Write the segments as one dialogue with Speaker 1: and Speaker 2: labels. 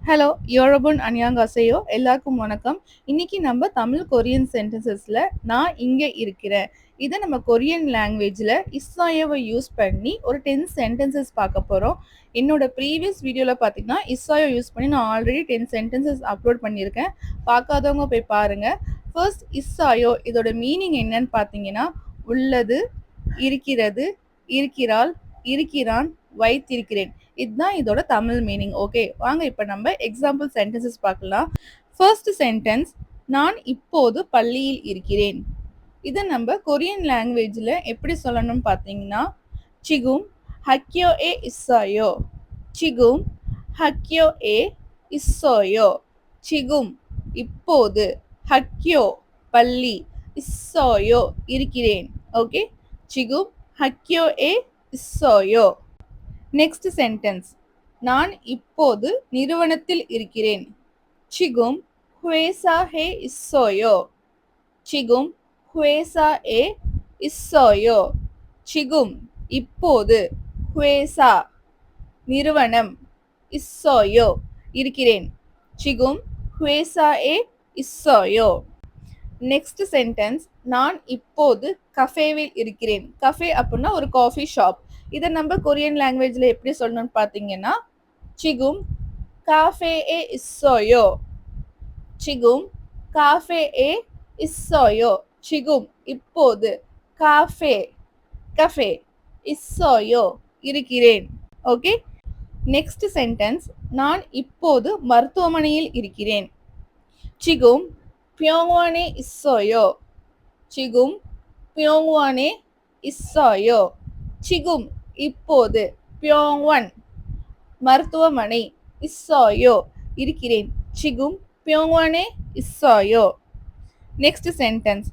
Speaker 1: Hello யோரபுன் அன்யாங்காசையோ எல்லாருக்கும் வணக்கம். இன்னைக்கு நம்ம தமிழ் கொரியன் சென்டென்சஸ்ல நான் இங்க இருக்கிறேன் இதை நம்ம கொரியன் லாங்குவேஜ்ல இஸ்ஸாயோவை யூஸ் பண்ணி ஒரு 10 சென்டென்சஸ் பார்க்க போறோம். என்னோட ப்ரீவியஸ் வீடியோல பார்த்தீங்கன்னா இஸ்ஸாயோ யூஸ் பண்ணி நான் ஆல்ரெடி 10 சென்டென்சஸ் அப்லோட் பண்ணியிருக்கேன். பார்க்காதவங்க போய் பாருங்க. ஃபர்ஸ்ட் இஸ்ஸாயோ இதோட மீனிங் என்னன்னு பார்த்தீங்கன்னா உள்ளது, இருக்கிறது, இருக்கிறாள், இருக்கிறான், வைத்திருக்கிறேன். இதுதான் இதோட தமிழ் மீனிங். ஓகே, வாங்க இப்போ நம்ம எக்ஸாம்பிள் சென்டென்சஸ் பார்க்கலாம். ஃபர்ஸ்ட் சென்டென்ஸ், நான் இப்போது பள்ளியில் இருக்கிறேன். இதை நம்ம கொரியன் லாங்குவேஜில் எப்படி சொல்லணும்னு பார்த்தீங்கன்னா சிகும் ஹக்யோ ஏ இஸ்ஸாயோ, சிகும் ஹக்யோ ஏ இஸ்ஸோயோ. சிகும் இப்போது, ஹக்யோ பள்ளி, இஸ்ஸோயோ இருக்கிறேன். ஓகே, சிகும் ஹக்யோ ஏ இஸ்ஸோயோ. நெக்ஸ்ட் சென்டென்ஸ், நான் இப்போது நிறுவனத்தில் இருக்கிறேன். சிகும் ஹுவேசா ஹே இஸ்ஸோயோ, சிகும் ஹுவேசா ஏ இஸ்ஸோயோ. சிகும் இப்போது, ஹுவேசா நிறுவனம், இஸ்ஸோயோ இருக்கிறேன். சிகும் ஹுவேசா ஏ இஸ்ஸோயோ. நெக்ஸ்ட் சென்டென்ஸ், நான் இப்போது கஃபேவில் இருக்கிறேன். கஃபே அப்படின்னா ஒரு காஃபி ஷாப். இதை நம்ம கொரியன் லாங்குவேஜில் எப்படி சொல்லணும்னு பார்த்தீங்கன்னா சிகும் காஃபே ஏ இஸ்ஸோயோ, சிகும் காஃபே ஏ இஸ்ஸோயோ. சிகும் இப்போது, காஃபே கஃபே, இஸ்ஸோயோ இருக்கிறேன். ஓகே, நெக்ஸ்ட் சென்டென்ஸ், நான் இப்போது மருத்துவமனையில் இருக்கிறேன். சிகும் பியோங்வானே இஸ்ஸோயோ, சிகும் பியோங்வானே இஸ்ஸோயோ. சிகும் இப்போது, பியோங்வான் மருத்துவமனை, இஸ்ஸோயோ இருக்கிறேன். சிகும் பியோங்வானே இஸ்ஸோயோ. நெக்ஸ்ட் சென்டென்ஸ்,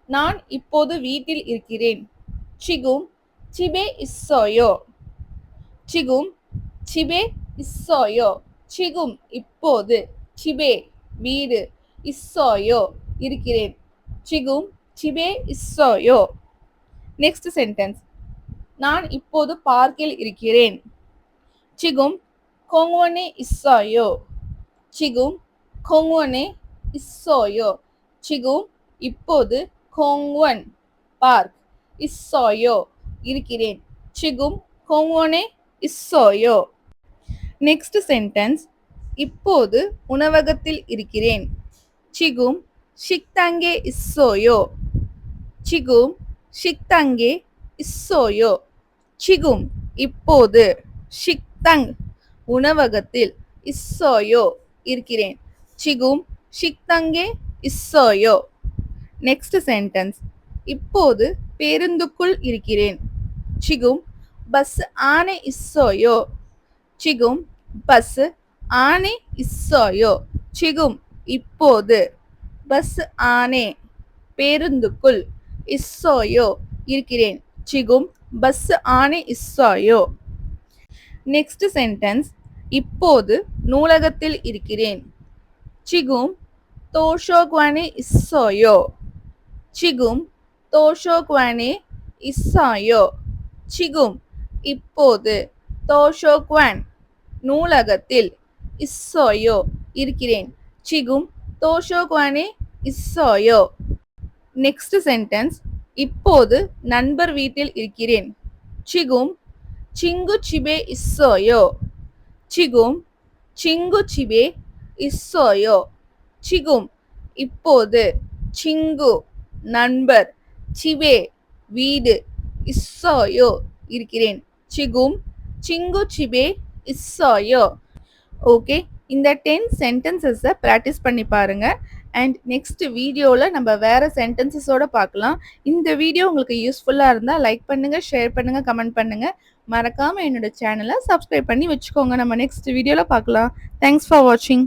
Speaker 1: நான் இப்போது வீட்டில் இருக்கிறேன். சிகும் சிபே இஸ்ஸோயோ, சிகும் சிபே இஸ்ஸோயோ. சிகும் இப்போது, சிபே வீடு, இஸ்ஸோயோ இருக்கிறேன். சிகும் சிபே இஸ்ஸோயோ. நெக்ஸ்ட் சென்டென்ஸ், நான் இப்போது பார்க்கில் இருக்கிறேன். சிகும் கோங்வனே இஸ்ஸோயோ, சிகும் கோங்வனே இஸ்ஸோயோ. சிகும் இப்போது, கோங்வன் பார்க், இஸ்ஸோயோ இருக்கிறேன். சிகும் கோங்வனே இஸ்ஸோயோ. நெக்ஸ்ட் சென்டென்ஸ், இப்போது உணவகத்தில் இருக்கிறேன். சிகும் ஷிக்தாங்கே இஸ்ஸோயோ, சிகும் ஷிக்தாங்கே இஸ்ஸோயோ. சிகும் இப்போது, ஷிக்தங் உணவகத்தில், இஸ்ஸோயோ இருக்கிறேன். சிகும் ஷிக்தங்கே இஸ்ஸோயோ. நெக்ஸ்ட் சென்டென்ஸ், இப்போது பேருந்துக்குள் இருக்கிறேன். சிகும் பஸ் ஆனே இஸ்ஸோயோ, சிகும் பஸ் ஆனே இஸ்ஸோயோ. சிகும் இப்போது, பஸ் ஆனே பேருந்துக்குள், இஸ்ஸோயோ இருக்கிறேன். சிகும் பஸ் ஆனே இஸ்ஸோயோ. நெக்ஸ்ட் சென்டென்ஸ், இப்போது நூலகத்தில் இருக்கிறேன். சிகும் தோஷோக்வானே இஸ்ஸோயோ, சிகும் தோஷோக்வானே இஸ்ஸாயோ. சிகும் இப்போது, தோஷோக்வான் நூலகத்தில், இஸ்ஸோயோ இருக்கிறேன். சிகும் தோஷோக்வானே இஸ்ஸோயோ. நெக்ஸ்ட் சென்டென்ஸ், இப்போது நண்பர் வீட்டில் இருக்கிறேன். சிகும் சிங்கு சிபே இஸ்ஸோயோ, சிகும் சிங்கு சிபே இஸ்ஸோயோ. சிகும் இப்போது, சிங்கு நண்பர், சிபே வீடு, இஸ்ஸோயோ இருக்கிறேன். சிகும் சிங்கு சிபே இஸ்ஸோயோ. ஓகே, இந்த 10 சென்டென்சஸை ப்ராக்டிஸ் பண்ணி பாருங்க. அண்ட் நெக்ஸ்ட் வீடியோவில் நம்ம வேறு சென்டென்சஸோடு பார்க்கலாம். இந்த வீடியோ உங்களுக்கு யூஸ்ஃபுல்லாக இருந்தால் லைக் பண்ணுங்கள், ஷேர் பண்ணுங்கள், கமெண்ட் பண்ணுங்கள். மறக்காமல் என்னோட சேனலை சப்ஸ்கிரைப் பண்ணி வச்சுக்கோங்க. நம்ம நெக்ஸ்ட் வீடியோவில் பார்க்கலாம். தேங்க்ஸ் ஃபார் வாட்சிங்.